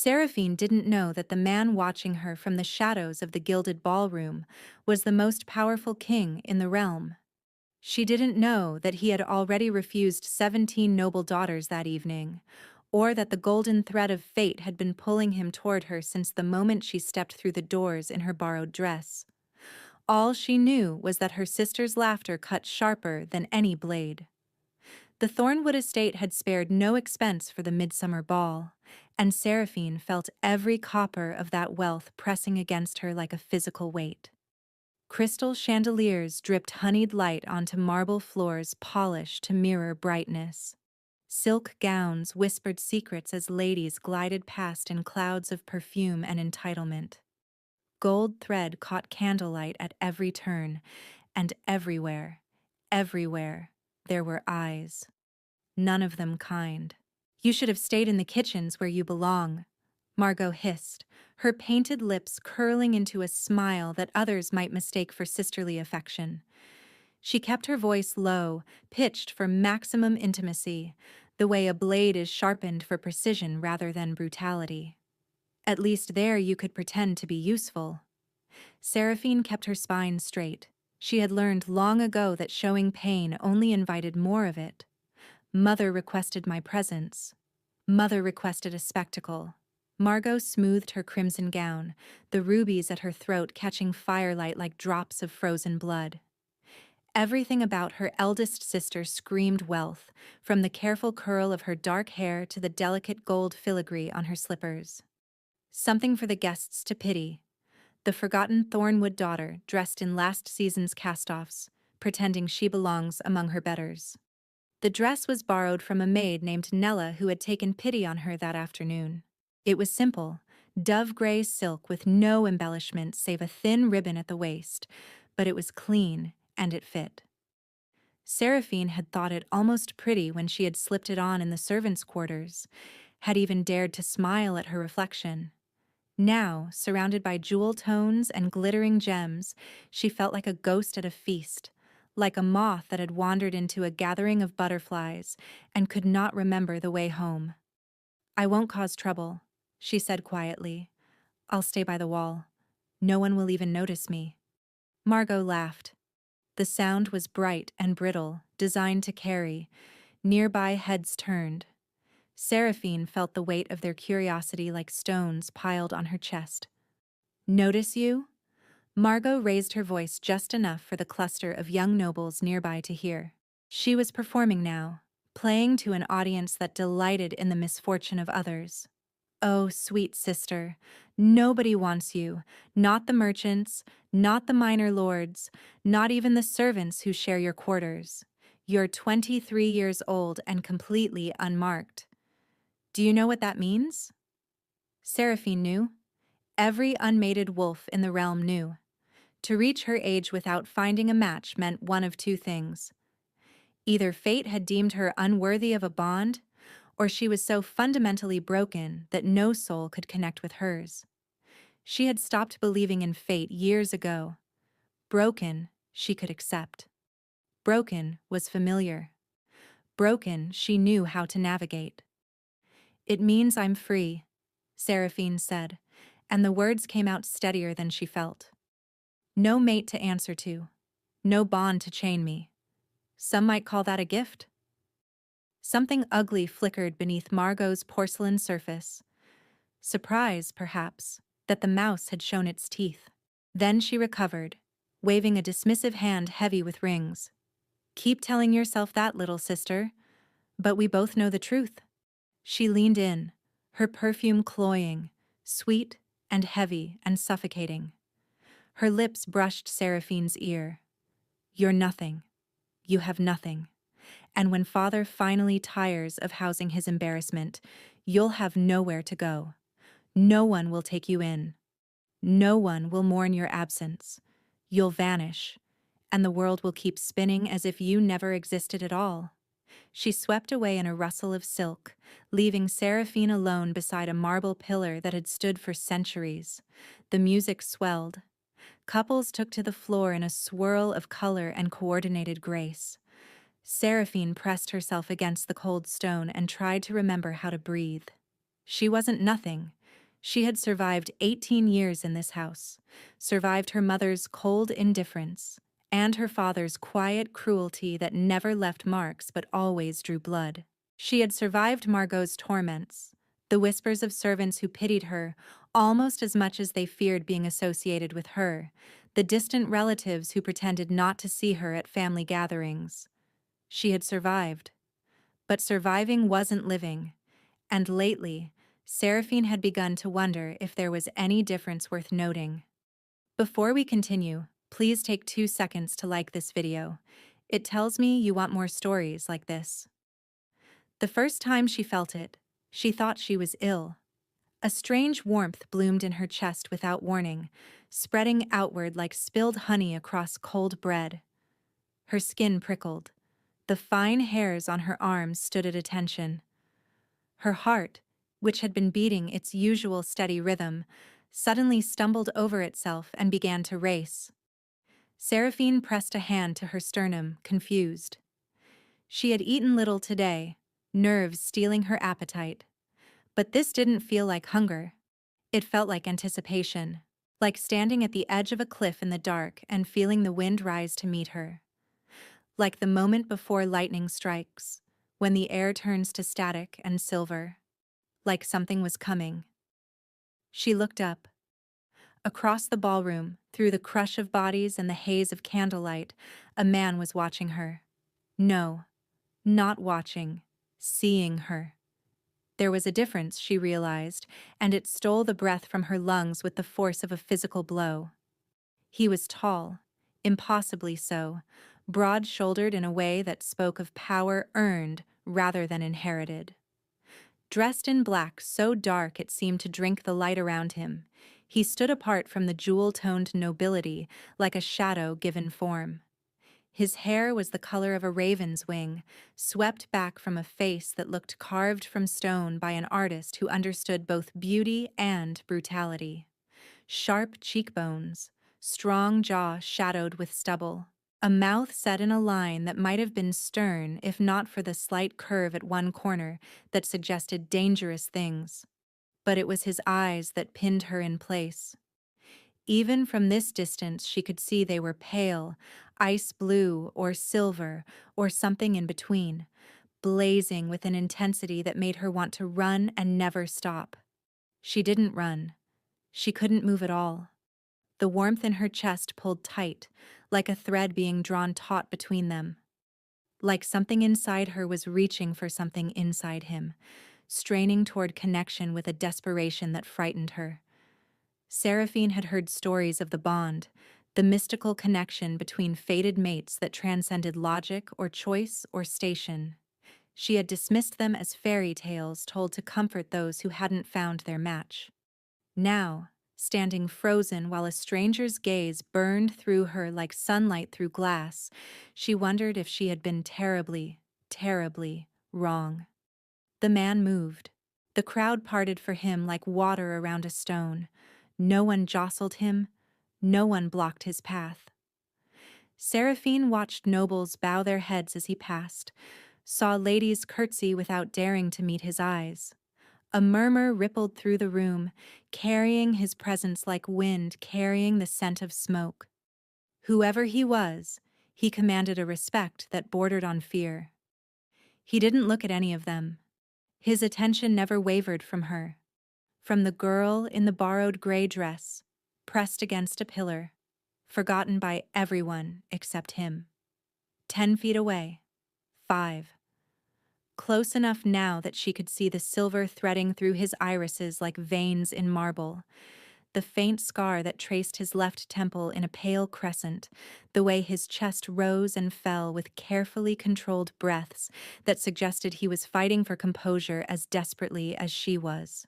Seraphine didn't know that the man watching her from the shadows of the gilded ballroom was the most powerful king in the realm. She didn't know that he had already refused 17 noble daughters that evening, or that the golden thread of fate had been pulling him toward her since the moment she stepped through the doors in her borrowed dress. All she knew was that her sister's laughter cut sharper than any blade. The Thornwood estate had spared no expense for the midsummer ball, and Seraphine felt every copper of that wealth pressing against her like a physical weight. Crystal chandeliers dripped honeyed light onto marble floors polished to mirror brightness. Silk gowns whispered secrets as ladies glided past in clouds of perfume and entitlement. Gold thread caught candlelight at every turn, and everywhere, there were eyes. None of them kind. "You should have stayed in the kitchens where you belong," Margaux hissed, her painted lips curling into a smile that others might mistake for sisterly affection. She kept her voice low, pitched for maximum intimacy, the way a blade is sharpened for precision rather than brutality. "At least there you could pretend to be useful." Seraphine kept her spine straight. She had learned long ago that showing pain only invited more of it. "Mother requested my presence. Mother requested a spectacle." Margaux smoothed her crimson gown, the rubies at her throat catching firelight like drops of frozen blood. Everything about her eldest sister screamed wealth, from the careful curl of her dark hair to the delicate gold filigree on her slippers. Something for the guests to pity. The forgotten Thornwood daughter dressed in last season's cast-offs, pretending she belongs among her betters. The dress was borrowed from a maid named Nella who had taken pity on her that afternoon. It was simple, dove-gray silk with no embellishments save a thin ribbon at the waist, but it was clean and it fit. Seraphine had thought it almost pretty when she had slipped it on in the servants' quarters, had even dared to smile at her reflection. Now, surrounded by jewel tones and glittering gems, she felt like a ghost at a feast, like a moth that had wandered into a gathering of butterflies and could not remember the way home. "I won't cause trouble," she said quietly. "I'll stay by the wall. No one will even notice me." Margaux laughed. The sound was bright and brittle, designed to carry. Nearby heads turned. Seraphine felt the weight of their curiosity like stones piled on her chest. "Notice you?" Margaux raised her voice just enough for the cluster of young nobles nearby to hear. She was performing now, playing to an audience that delighted in the misfortune of others. "Oh, sweet sister, nobody wants you, not the merchants, not the minor lords, not even the servants who share your quarters. You're 23 years old and completely unmarked. Do you know what that means?" Seraphine knew. Every unmated wolf in the realm knew. To reach her age without finding a match meant one of two things. Either fate had deemed her unworthy of a bond, or she was so fundamentally broken that no soul could connect with hers. She had stopped believing in fate years ago. Broken, she could accept. Broken was familiar. Broken, she knew how to navigate. "It means I'm free," Seraphine said, and the words came out steadier than she felt. "No mate to answer to. No bond to chain me. Some might call that a gift." Something ugly flickered beneath Margaux's porcelain surface. Surprise, perhaps, that the mouse had shown its teeth. Then she recovered, waving a dismissive hand heavy with rings. "Keep telling yourself that, little sister. But we both know the truth." She leaned in, her perfume cloying, sweet and heavy and suffocating. Her lips brushed Seraphine's ear. "You're nothing. You have nothing. And when father finally tires of housing his embarrassment, you'll have nowhere to go. No one will take you in. No one will mourn your absence. You'll vanish, and the world will keep spinning as if you never existed at all." She swept away in a rustle of silk, leaving Seraphine alone beside a marble pillar that had stood for centuries. The music swelled. Couples took to the floor in a swirl of color and coordinated grace. Seraphine pressed herself against the cold stone and tried to remember how to breathe. She wasn't nothing. She had survived 18 years in this house, survived her mother's cold indifference, and her father's quiet cruelty that never left marks but always drew blood. She had survived Margaux's torments, the whispers of servants who pitied her almost as much as they feared being associated with her, the distant relatives who pretended not to see her at family gatherings. She had survived. But surviving wasn't living, and lately, Seraphine had begun to wonder if there was any difference worth noting. Before we continue, please take 2 seconds to like this video. It tells me you want more stories like this. The first time she felt it, she thought she was ill. A strange warmth bloomed in her chest without warning, spreading outward like spilled honey across cold bread. Her skin prickled. The fine hairs on her arms stood at attention. Her heart, which had been beating its usual steady rhythm, suddenly stumbled over itself and began to race. Seraphine pressed a hand to her sternum, confused. She had eaten little today, nerves stealing her appetite. But this didn't feel like hunger. It felt like anticipation, like standing at the edge of a cliff in the dark and feeling the wind rise to meet her. Like the moment before lightning strikes, when the air turns to static and silver. Like something was coming. She looked up. Across the ballroom, through the crush of bodies and the haze of candlelight, a man was watching her. No, not watching, seeing her. There was a difference, she realized, and it stole the breath from her lungs with the force of a physical blow. He was tall, impossibly so, broad-shouldered in a way that spoke of power earned rather than inherited. Dressed in black so dark it seemed to drink the light around him, he stood apart from the jewel-toned nobility like a shadow given form. His hair was the color of a raven's wing, swept back from a face that looked carved from stone by an artist who understood both beauty and brutality. Sharp cheekbones, strong jaw shadowed with stubble, a mouth set in a line that might have been stern if not for the slight curve at one corner that suggested dangerous things. But it was his eyes that pinned her in place. Even from this distance she could see they were pale, ice blue or silver or something in between, blazing with an intensity that made her want to run and never stop. She didn't run. She couldn't move at all. The warmth in her chest pulled tight, like a thread being drawn taut between them. Like something inside her was reaching for something inside him, straining toward connection with a desperation that frightened her. Seraphine had heard stories of the bond, the mystical connection between fated mates that transcended logic or choice or station. She had dismissed them as fairy tales told to comfort those who hadn't found their match. Now, standing frozen while a stranger's gaze burned through her like sunlight through glass, she wondered if she had been terribly, terribly wrong. The man moved. The crowd parted for him like water around a stone. No one jostled him. No one blocked his path. Seraphine watched nobles bow their heads as he passed, saw ladies curtsy without daring to meet his eyes. A murmur rippled through the room, carrying his presence like wind carrying the scent of smoke. Whoever he was, he commanded a respect that bordered on fear. He didn't look at any of them. His attention never wavered from her. From the girl in the borrowed gray dress, pressed against a pillar, forgotten by everyone except him. 10 feet away. 5. Close enough now that she could see the silver threading through his irises like veins in marble, the faint scar that traced his left temple in a pale crescent, the way his chest rose and fell with carefully controlled breaths that suggested he was fighting for composure as desperately as she was.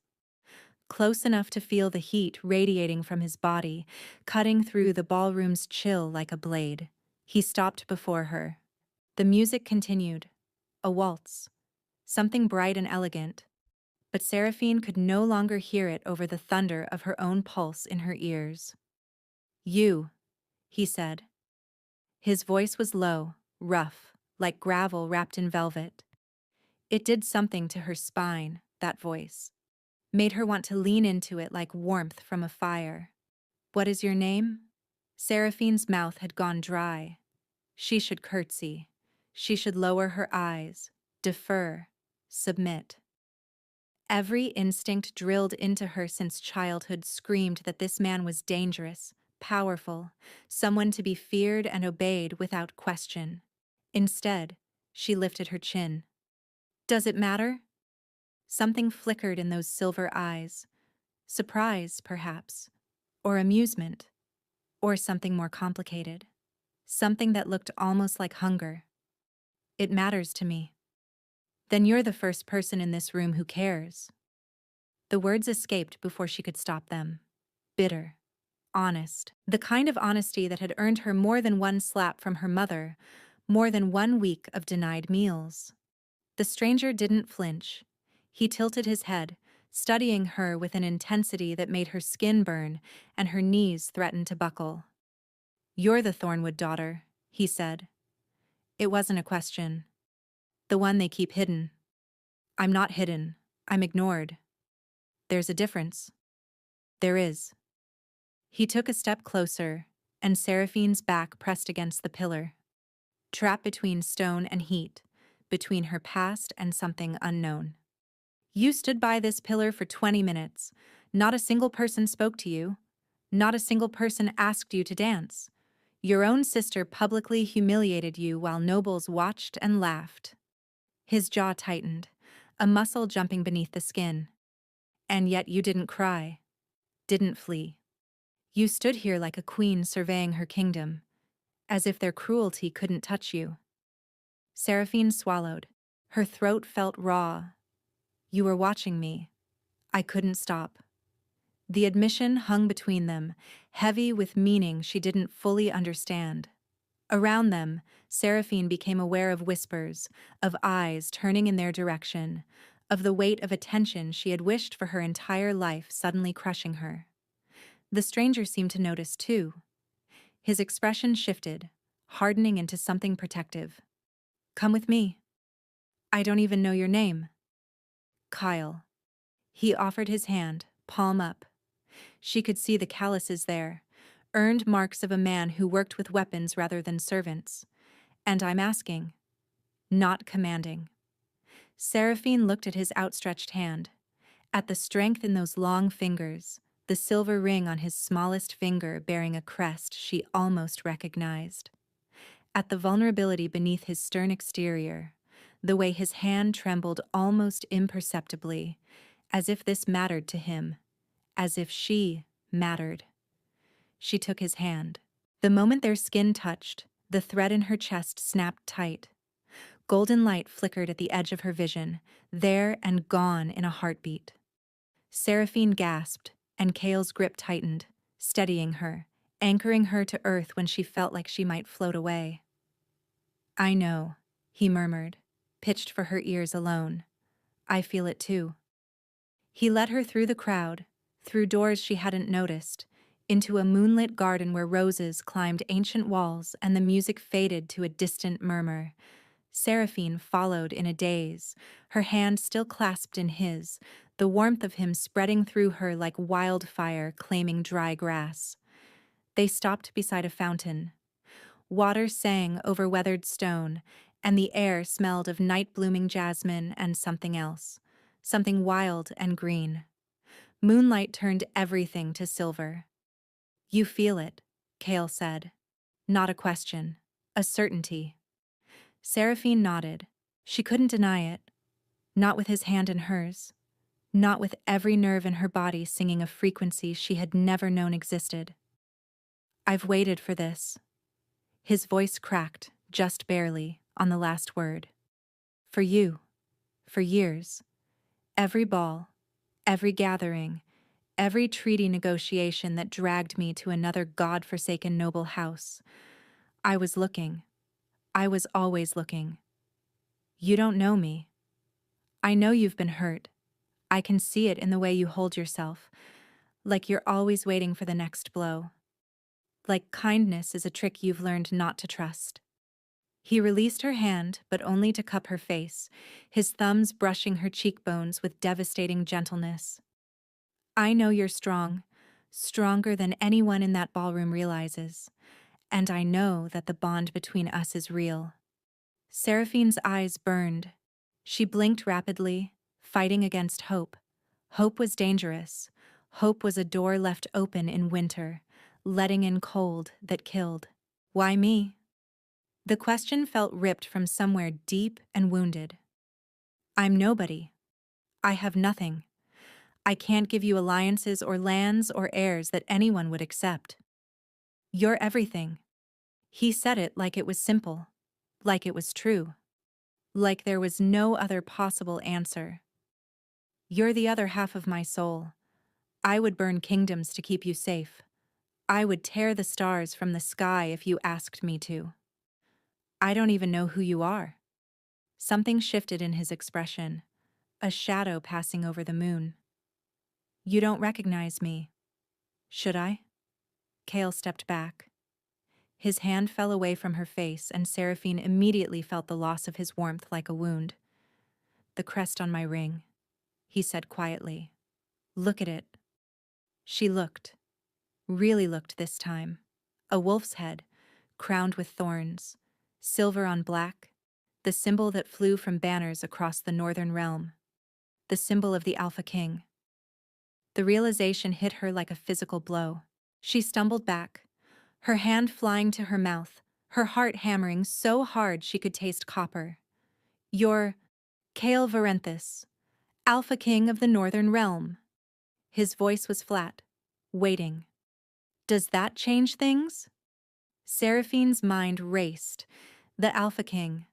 Close enough to feel the heat radiating from his body, cutting through the ballroom's chill like a blade. He stopped before her. The music continued. A waltz. Something bright and elegant. But Seraphine could no longer hear it over the thunder of her own pulse in her ears. "You," he said. His voice was low, rough, like gravel wrapped in velvet. It did something to her spine, that voice. made her want to lean into it like warmth from a fire. "What is your name?" Seraphine's mouth had gone dry. She should curtsy. She should lower her eyes, defer, submit. Every instinct drilled into her since childhood screamed that this man was dangerous, powerful, someone to be feared and obeyed without question. Instead, she lifted her chin. "Does it matter?" Something flickered in those silver eyes. Surprise, perhaps, or amusement, or something more complicated. Something that looked almost like hunger. "It matters to me." "Then you're the first person in this room who cares." The words escaped before she could stop them. Bitter. Honest. The kind of honesty that had earned her more than one slap from her mother, more than 1 week of denied meals. The stranger didn't flinch. He tilted his head, studying her with an intensity that made her skin burn and her knees threaten to buckle. "You're the Thornwood daughter," he said. It wasn't a question. "The one they keep hidden." "I'm not hidden. I'm ignored." "There's a difference." "There is." He took a step closer, and Seraphine's back pressed against the pillar. Trapped between stone and heat, between her past and something unknown. "You stood by this pillar for 20 minutes. Not a single person spoke to you. Not a single person asked you to dance. Your own sister publicly humiliated you while nobles watched and laughed." His jaw tightened, a muscle jumping beneath the skin. "And yet you didn't cry. Didn't flee. You stood here like a queen surveying her kingdom, as if their cruelty couldn't touch you." Seraphine swallowed. Her throat felt raw. "You were watching me. I couldn't stop." The admission hung between them, heavy with meaning she didn't fully understand. Around them, Seraphine became aware of whispers, of eyes turning in their direction, of the weight of attention she had wished for her entire life suddenly crushing her. The stranger seemed to notice too. His expression shifted, hardening into something protective. "Come with me." "I don't even know your name." "Kyle." He offered his hand, palm up. She could see the calluses there, earned marks of a man who worked with weapons rather than servants. "And I'm asking, not commanding." Seraphine looked at his outstretched hand, at the strength in those long fingers, the silver ring on his smallest finger bearing a crest she almost recognized. At the vulnerability beneath his stern exterior, the way his hand trembled almost imperceptibly, as if this mattered to him, as if she mattered. She took his hand. The moment their skin touched, the thread in her chest snapped tight. Golden light flickered at the edge of her vision, there and gone in a heartbeat. Seraphine gasped, and Kale's grip tightened, steadying her, anchoring her to earth when she felt like she might float away. "I know," he murmured, pitched for her ears alone. "I feel it too." He led her through the crowd, through doors she hadn't noticed, into a moonlit garden where roses climbed ancient walls and the music faded to a distant murmur. Seraphine followed in a daze, her hand still clasped in his, the warmth of him spreading through her like wildfire claiming dry grass. They stopped beside a fountain. Water sang over weathered stone, and the air smelled of night-blooming jasmine and something else, something wild and green. Moonlight turned everything to silver. "You feel it," Kale said. Not a question, a certainty. Seraphine nodded. She couldn't deny it. Not with his hand in hers. Not with every nerve in her body singing a frequency she had never known existed. "I've waited for this." His voice cracked, just barely, on the last word. "For you. For years. Every ball, every gathering, every treaty negotiation that dragged me to another god-forsaken noble house. I was looking. I was always looking. You don't know me. I know you've been hurt. I can see it in the way you hold yourself, like you're always waiting for the next blow. Like kindness is a trick you've learned not to trust." He released her hand, but only to cup her face, his thumbs brushing her cheekbones with devastating gentleness. I know you're strong, stronger than anyone in that ballroom realizes, and I know that the bond between us is real. Seraphine's eyes burned. She blinked rapidly, fighting against hope. Hope was dangerous. Hope was a door left open in winter, letting in cold that killed. Why me? The question felt ripped from somewhere deep and wounded. I'm nobody. I have nothing. I can't give you alliances or lands or heirs that anyone would accept. You're everything. He said it like it was simple, like it was true, like there was no other possible answer. You're the other half of my soul. I would burn kingdoms to keep you safe. I would tear the stars from the sky if you asked me to. I don't even know who you are. Something shifted in his expression, a shadow passing over the moon. You don't recognize me. Should I? Kale stepped back. His hand fell away from her face, and Seraphine immediately felt the loss of his warmth like a wound. The crest on my ring, he said quietly. Look at it. She looked, really looked this time. A wolf's head, crowned with thorns, silver on black, the symbol that flew from banners across the northern realm, the symbol of the Alpha King. The realization hit her like a physical blow. She stumbled back, her hand flying to her mouth, her heart hammering so hard she could taste copper. You're Kale Varenthus, Alpha King of the Northern Realm. His voice was flat, waiting. Does that change things? Seraphine's mind raced. The Alpha King,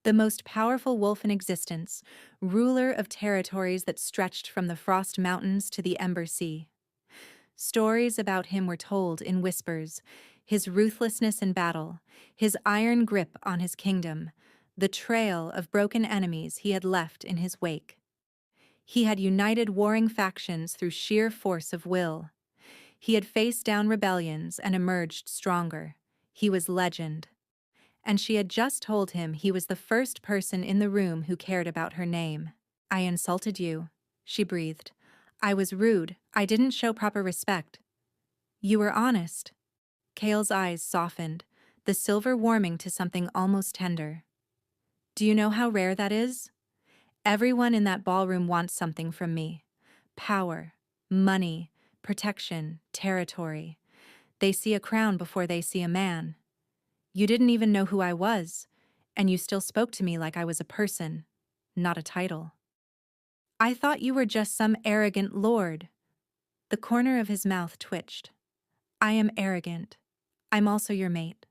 the most powerful wolf in existence, ruler of territories that stretched from the Frost Mountains to the Ember Sea. Stories about him were told in whispers, his ruthlessness in battle, his iron grip on his kingdom, the trail of broken enemies he had left in his wake. He had united warring factions through sheer force of will. He had faced down rebellions and emerged stronger. He was legend. And she had just told him he was the first person in the room who cared about her name. I insulted you, she breathed. I was rude. I didn't show proper respect. You were honest. Kale's eyes softened, the silver warming to something almost tender. Do you know how rare that is? Everyone in that ballroom wants something from me. Power, money, protection, territory. They see a crown before they see a man. You didn't even know who I was, and you still spoke to me like I was a person, not a title. I thought you were just some arrogant lord. The corner of his mouth twitched. I am arrogant. I'm also your mate.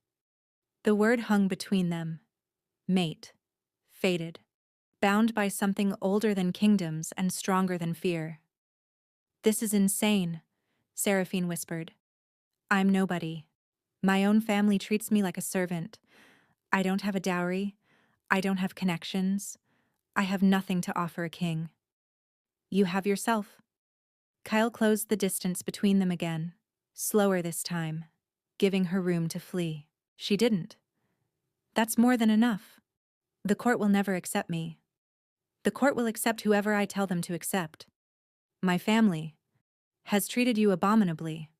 The word hung between them. Mate. Fated. Bound by something older than kingdoms and stronger than fear. This is insane, Seraphine whispered. I'm nobody. My own family treats me like a servant. I don't have a dowry. I don't have connections. I have nothing to offer a king. You have yourself. Kyle closed the distance between them again, slower this time, giving her room to flee. She didn't. That's more than enough. The court will never accept me. The court will accept whoever I tell them to accept. My family has treated you abominably.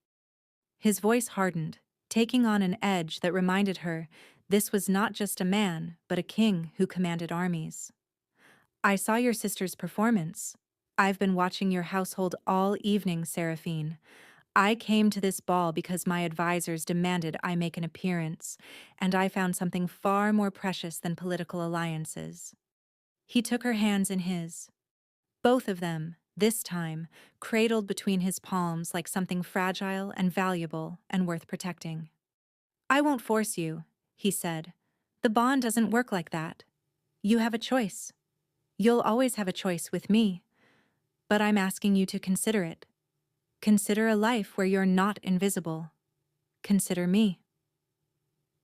His voice hardened, taking on an edge that reminded her this was not just a man, but a king who commanded armies. I saw your sister's performance. I've been watching your household all evening, Seraphine. I came to this ball because my advisors demanded I make an appearance, and I found something far more precious than political alliances. He took her hands in his. Both of them, this time, cradled between his palms like something fragile and valuable and worth protecting. I won't force you, he said. The bond doesn't work like that. You have a choice. You'll always have a choice with me. But I'm asking you to consider it. Consider a life where you're not invisible. Consider me.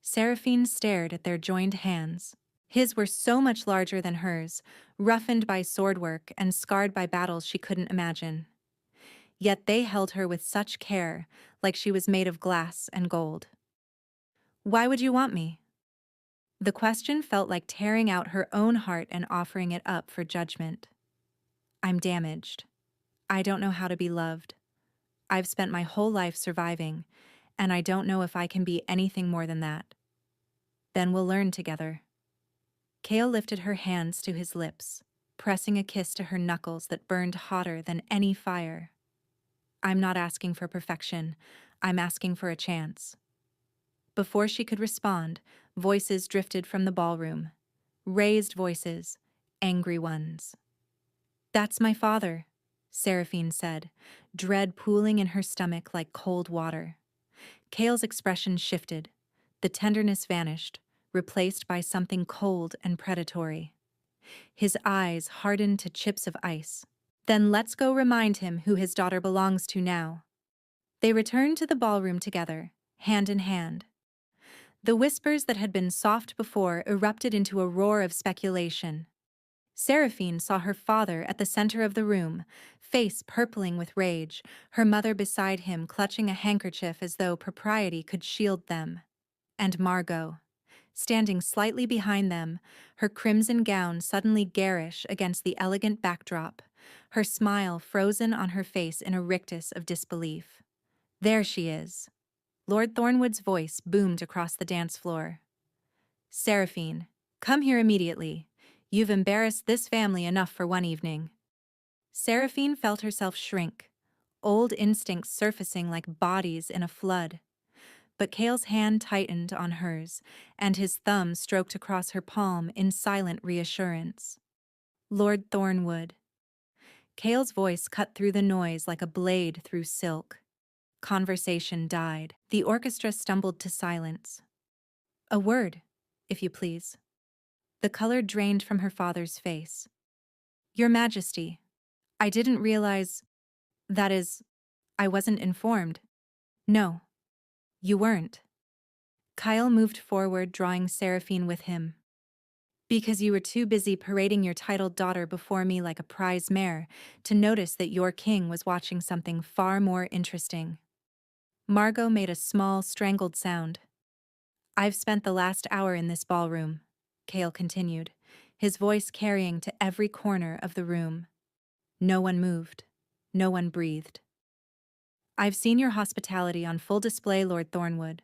Seraphine stared at their joined hands. His were so much larger than hers, roughened by sword work and scarred by battles she couldn't imagine. Yet they held her with such care, like she was made of glass and gold. Why would you want me? The question felt like tearing out her own heart and offering it up for judgment. I'm damaged. I don't know how to be loved. I've spent my whole life surviving, and I don't know if I can be anything more than that. Then we'll learn together. Kale lifted her hands to his lips, pressing a kiss to her knuckles that burned hotter than any fire. I'm not asking for perfection. I'm asking for a chance. Before she could respond, voices drifted from the ballroom. Raised voices, angry ones. That's my father, Seraphine said, dread pooling in her stomach like cold water. Kale's expression shifted. The tenderness vanished, replaced by something cold and predatory. His eyes hardened to chips of ice. Then let's go remind him who his daughter belongs to now. They returned to the ballroom together, hand in hand. The whispers that had been soft before erupted into a roar of speculation. Seraphine saw her father at the center of the room, face purpling with rage, her mother beside him clutching a handkerchief as though propriety could shield them. And Margaux, standing slightly behind them, her crimson gown suddenly garish against the elegant backdrop, her smile frozen on her face in a rictus of disbelief. There she is. Lord Thornwood's voice boomed across the dance floor. Seraphine, come here immediately. You've embarrassed this family enough for one evening. Seraphine felt herself shrink, old instincts surfacing like bodies in a flood. But Kale's hand tightened on hers, and his thumb stroked across her palm in silent reassurance. Lord Thornwood. Kale's voice cut through the noise like a blade through silk. Conversation died. The orchestra stumbled to silence. A word, if you please. The color drained from her father's face. Your Majesty, I didn't realize... That is, I wasn't informed. No, you weren't. Kyle moved forward, drawing Seraphine with him. Because you were too busy parading your titled daughter before me like a prize mare to notice that your king was watching something far more interesting. Margaux made a small, strangled sound. I've spent the last hour in this ballroom, Kale continued, his voice carrying to every corner of the room. No one moved. No one breathed. I've seen your hospitality on full display, Lord Thornwood.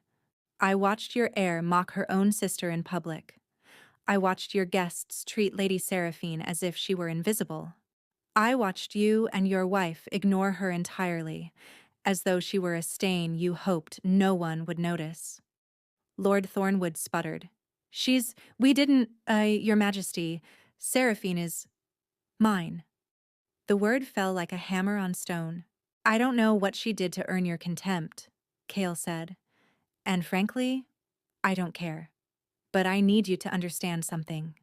I watched your heir mock her own sister in public. I watched your guests treat Lady Seraphine as if she were invisible. I watched you and your wife ignore her entirely, as though she were a stain you hoped no one would notice. Lord Thornwood sputtered. We didn't, Your Majesty, Seraphine is... mine. The word fell like a hammer on stone. I don't know what she did to earn your contempt, Kale said. And frankly, I don't care. But I need you to understand something.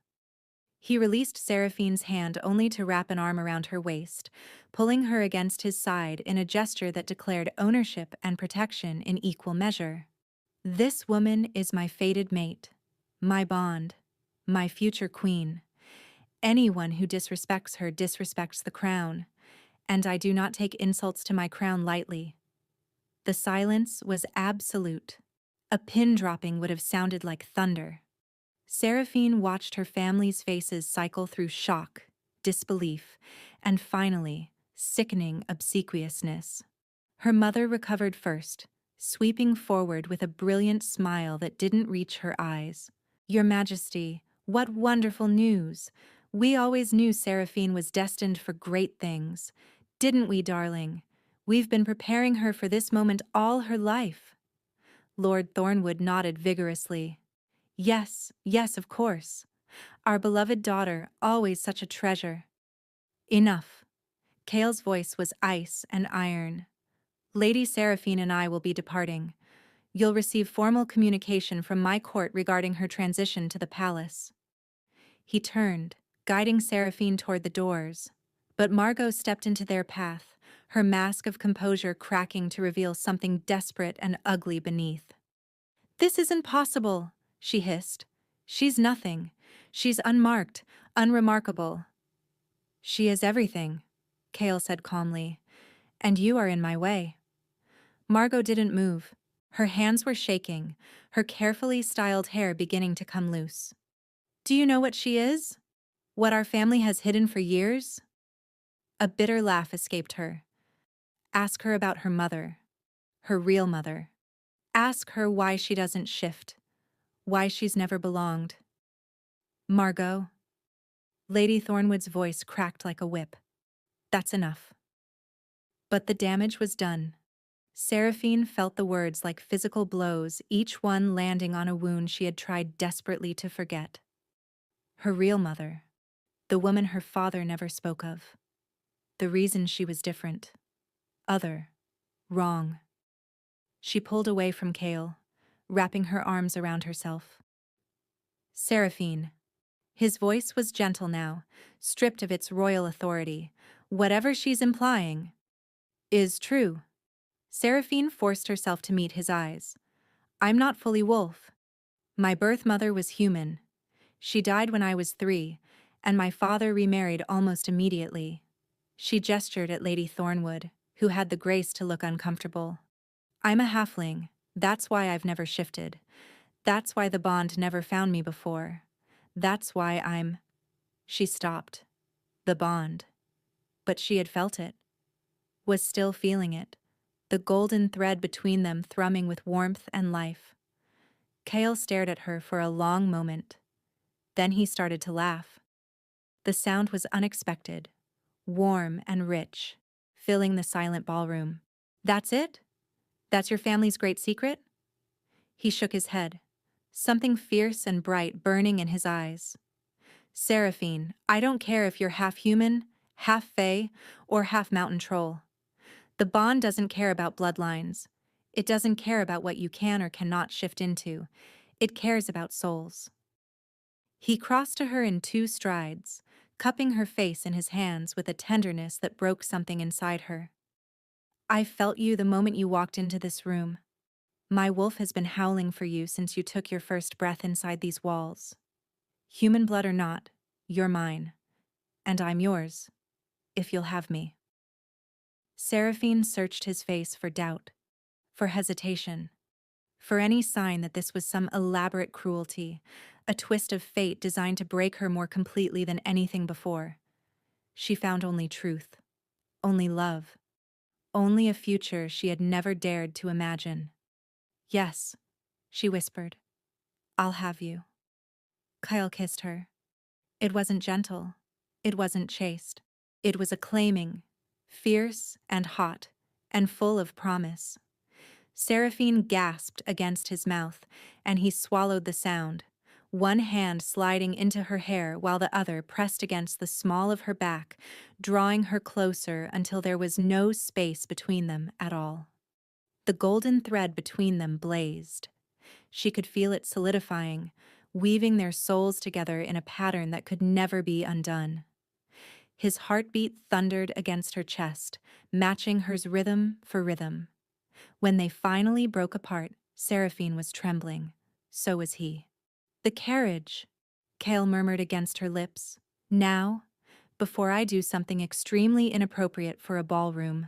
He released Seraphine's hand only to wrap an arm around her waist, pulling her against his side in a gesture that declared ownership and protection in equal measure. This woman is my fated mate, my bond, my future queen. Anyone who disrespects her disrespects the crown, and I do not take insults to my crown lightly. The silence was absolute. A pin dropping would have sounded like thunder. Seraphine watched her family's faces cycle through shock, disbelief, and finally, sickening obsequiousness. Her mother recovered first, sweeping forward with a brilliant smile that didn't reach her eyes. Your Majesty, what wonderful news! We always knew Seraphine was destined for great things. Didn't we, darling? We've been preparing her for this moment all her life. Lord Thornwood nodded vigorously. Yes, of course. Our beloved daughter, always such a treasure. Enough. Kale's voice was ice and iron. Lady Seraphine and I will be departing. You'll receive formal communication from my court regarding her transition to the palace. He turned, guiding Seraphine toward the doors. But Margaux stepped into their path, her mask of composure cracking to reveal something desperate and ugly beneath. This isn't possible, she hissed. She's nothing. She's unmarked, unremarkable. She is everything, Kale said calmly, and you are in my way. Margaux didn't move. Her hands were shaking, her carefully styled hair beginning to come loose. Do you know what she is? What our family has hidden for years? A bitter laugh escaped her. Ask her about her mother, her real mother. Ask her why she doesn't shift, why she's never belonged. Margaux. Lady Thornwood's voice cracked like a whip. That's enough. But the damage was done. Seraphine felt the words like physical blows, each one landing on a wound she had tried desperately to forget. Her real mother, the woman her father never spoke of. The reason she was different. Other. Wrong. She pulled away from Cale, wrapping her arms around herself. Seraphine. His voice was gentle now, stripped of its royal authority. Whatever she's implying is true. Seraphine forced herself to meet his eyes. I'm not fully wolf. My birth mother was human. She died when I was 3, and my father remarried almost immediately. She gestured at Lady Thornwood, who had the grace to look uncomfortable. I'm a halfling. That's why I've never shifted. That's why the bond never found me before. That's why I'm... She stopped. The bond. But she had felt it. Was still feeling it. The golden thread between them thrumming with warmth and life. Cale stared at her for a long moment. Then he started to laugh. The sound was unexpected, warm and rich, filling the silent ballroom. That's it? That's your family's great secret? He shook his head, something fierce and bright burning in his eyes. Seraphine, I don't care if you're half human, half fae, or half mountain troll. The bond doesn't care about bloodlines. It doesn't care about what you can or cannot shift into. It cares about souls. He crossed to her in 2 strides, cupping her face in his hands with a tenderness that broke something inside her. I felt you the moment you walked into this room. My wolf has been howling for you since you took your first breath inside these walls. Human blood or not, you're mine. And I'm yours, if you'll have me. Seraphine searched his face for doubt, for hesitation, for any sign that this was some elaborate cruelty, a twist of fate designed to break her more completely than anything before. She found only truth, only love, only a future she had never dared to imagine. Yes, she whispered, I'll have you. Kyle kissed her. It wasn't gentle. It wasn't chaste. It was acclaiming, fierce and hot, and full of promise. Seraphine gasped against his mouth, and he swallowed the sound, one hand sliding into her hair while the other pressed against the small of her back, drawing her closer until there was no space between them at all. The golden thread between them blazed. She could feel it solidifying, weaving their souls together in a pattern that could never be undone. His heartbeat thundered against her chest, matching hers rhythm for rhythm. When they finally broke apart, Seraphine was trembling. So was he. The carriage, Cale murmured against her lips. Now, before I do something extremely inappropriate for a ballroom.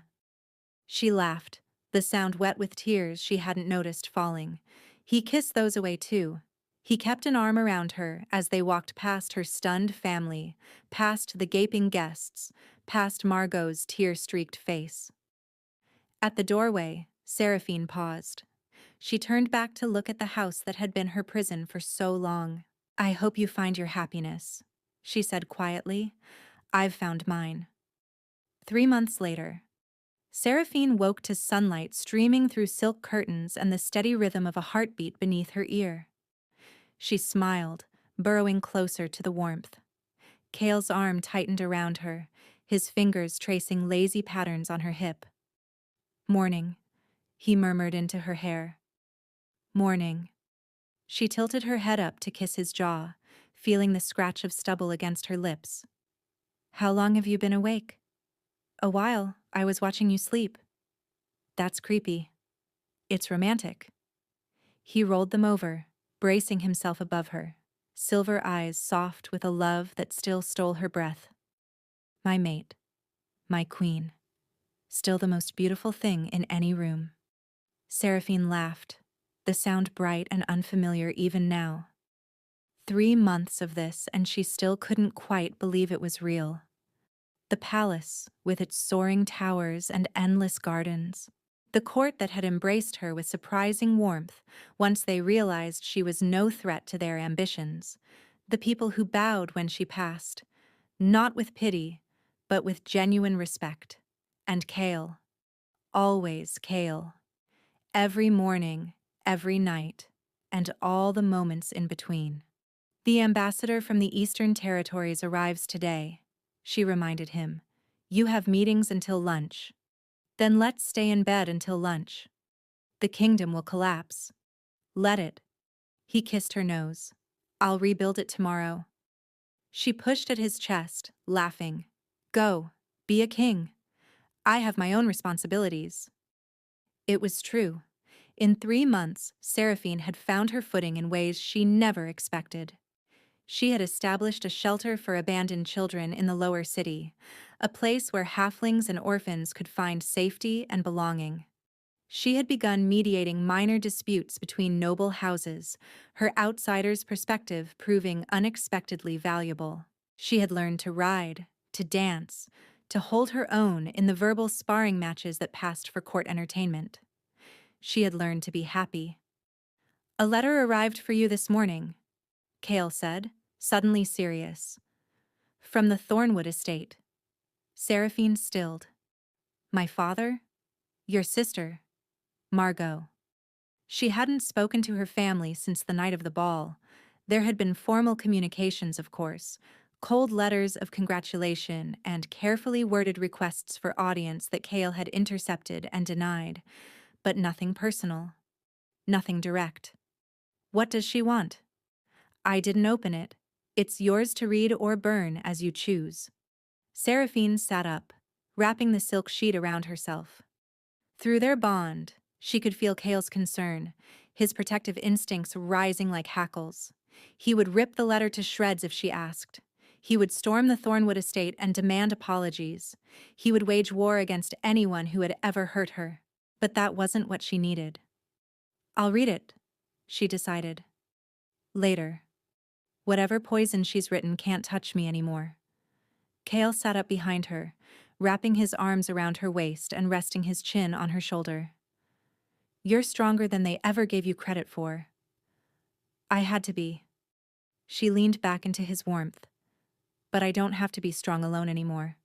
She laughed, the sound wet with tears she hadn't noticed falling. He kissed those away too. He kept an arm around her as they walked past her stunned family, past the gaping guests, past Margaux's tear-streaked face. At the doorway, Seraphine paused. She turned back to look at the house that had been her prison for so long. I hope you find your happiness, she said quietly. I've found mine. 3 months later, Seraphine woke to sunlight streaming through silk curtains and the steady rhythm of a heartbeat beneath her ear. She smiled, burrowing closer to the warmth. Cale's arm tightened around her, his fingers tracing lazy patterns on her hip. Morning, he murmured into her hair. Morning. She tilted her head up to kiss his jaw, feeling the scratch of stubble against her lips. How long have you been awake? A while. I was watching you sleep. That's creepy. It's romantic. He rolled them over, bracing himself above her, silver eyes soft with a love that still stole her breath. My mate. My queen. Still the most beautiful thing in any room. Seraphine laughed, the sound bright and unfamiliar even now. 3 months of this, and she still couldn't quite believe it was real. The palace, with its soaring towers and endless gardens. The court that had embraced her with surprising warmth once they realized she was no threat to their ambitions. The people who bowed when she passed, not with pity, but with genuine respect. And Kale, always Kale. Every morning, every night, and all the moments in between. The ambassador from the Eastern Territories arrives today, she reminded him. You have meetings until lunch. Then let's stay in bed until lunch. The kingdom will collapse. Let it. He kissed her nose. I'll rebuild it tomorrow. She pushed at his chest, laughing. Go, be a king. I have my own responsibilities. It was true. In 3 months, Seraphine had found her footing in ways she never expected. She had established a shelter for abandoned children in the lower city, a place where halflings and orphans could find safety and belonging. She had begun mediating minor disputes between noble houses, her outsider's perspective proving unexpectedly valuable. She had learned to ride, to dance, to hold her own in the verbal sparring matches that passed for court entertainment. She had learned to be happy. A letter arrived for you this morning, Kale said, suddenly serious. From the Thornwood estate. Seraphine stilled. My father? Your sister? Margaux. She hadn't spoken to her family since the night of the ball. There had been formal communications, of course, cold letters of congratulation and carefully worded requests for audience that Kale had intercepted and denied, but nothing personal. Nothing direct. What does she want? I didn't open it. It's yours to read or burn as you choose. Seraphine sat up, wrapping the silk sheet around herself. Through their bond, she could feel Kale's concern, his protective instincts rising like hackles. He would rip the letter to shreds if she asked. He would storm the Thornwood estate and demand apologies. He would wage war against anyone who had ever hurt her. But that wasn't what she needed. I'll read it, she decided. Later. Whatever poison she's written can't touch me anymore. Kale sat up behind her, wrapping his arms around her waist and resting his chin on her shoulder. You're stronger than they ever gave you credit for. I had to be. She leaned back into his warmth. But I don't have to be strong alone anymore.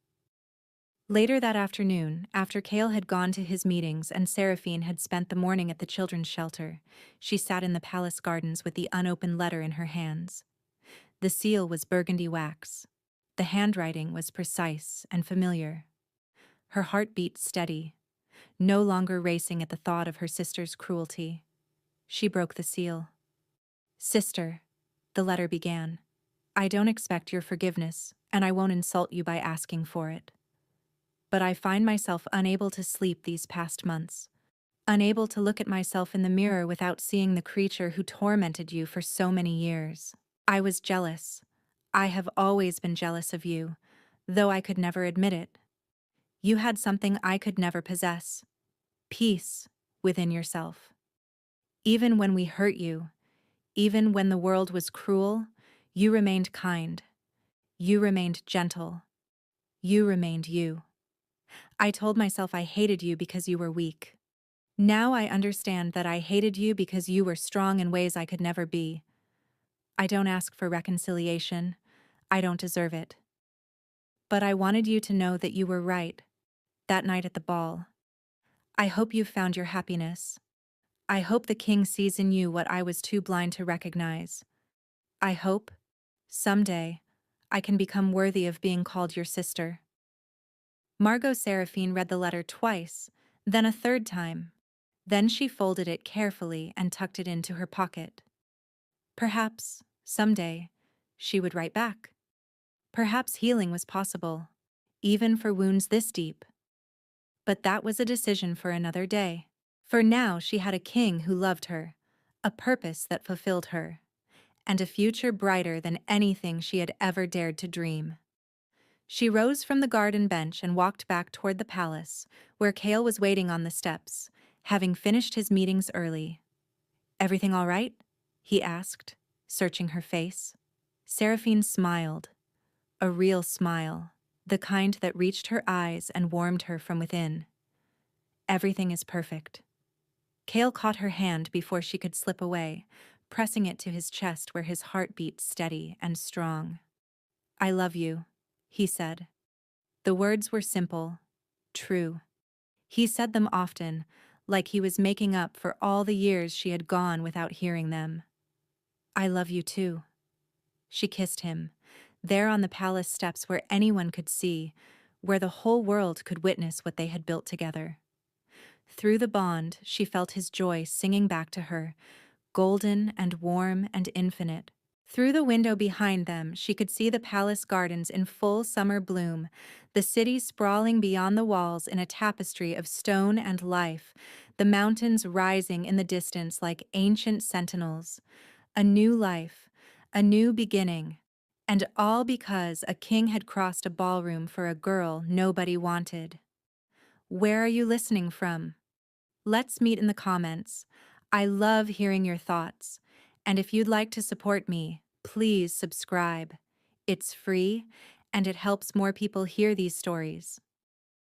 Later that afternoon, after Kale had gone to his meetings and Seraphine had spent the morning at the children's shelter, she sat in the palace gardens with the unopened letter in her hands. The seal was burgundy wax. The handwriting was precise and familiar. Her heart beat steady, no longer racing at the thought of her sister's cruelty. She broke the seal. Sister, the letter began, I don't expect your forgiveness, and I won't insult you by asking for it. But I find myself unable to sleep these past months, unable to look at myself in the mirror without seeing the creature who tormented you for so many years. I was jealous. I have always been jealous of you, though I could never admit it. You had something I could never possess. Peace within yourself. Even when we hurt you, even when the world was cruel, you remained kind. You remained gentle. You remained you. I told myself I hated you because you were weak. Now I understand that I hated you because you were strong in ways I could never be. I don't ask for reconciliation. I don't deserve it. But I wanted you to know that you were right, that night at the ball. I hope you've found your happiness. I hope the king sees in you what I was too blind to recognize. I hope, someday, I can become worthy of being called your sister. Margaux Seraphine read the letter twice, then a third time. Then she folded it carefully and tucked it into her pocket. Perhaps, someday, she would write back. Perhaps healing was possible, even for wounds this deep. But that was a decision for another day. For now she had a king who loved her, a purpose that fulfilled her, and a future brighter than anything she had ever dared to dream. She rose from the garden bench and walked back toward the palace, where Kale was waiting on the steps, having finished his meetings early. Everything all right? He asked, searching her face. Seraphine smiled. A real smile. the kind that reached her eyes and warmed her from within. Everything is perfect. Kale caught her hand before she could slip away, pressing it to his chest where his heart beat steady and strong. I love you, he said. The words were simple, true. He said them often, like he was making up for all the years she had gone without hearing them. I love you too. She kissed him, there on the palace steps where anyone could see, where the whole world could witness what they had built together. Through the bond, she felt his joy singing back to her, golden and warm and infinite. Through the window behind them, she could see the palace gardens in full summer bloom, the city sprawling beyond the walls in a tapestry of stone and life, the mountains rising in the distance like ancient sentinels. A new life, a new beginning, and all because a king had crossed a ballroom for a girl nobody wanted. Where are you listening from? Let's meet in the comments. I love hearing your thoughts. And if you'd like to support me, please subscribe. It's free, and it helps more people hear these stories.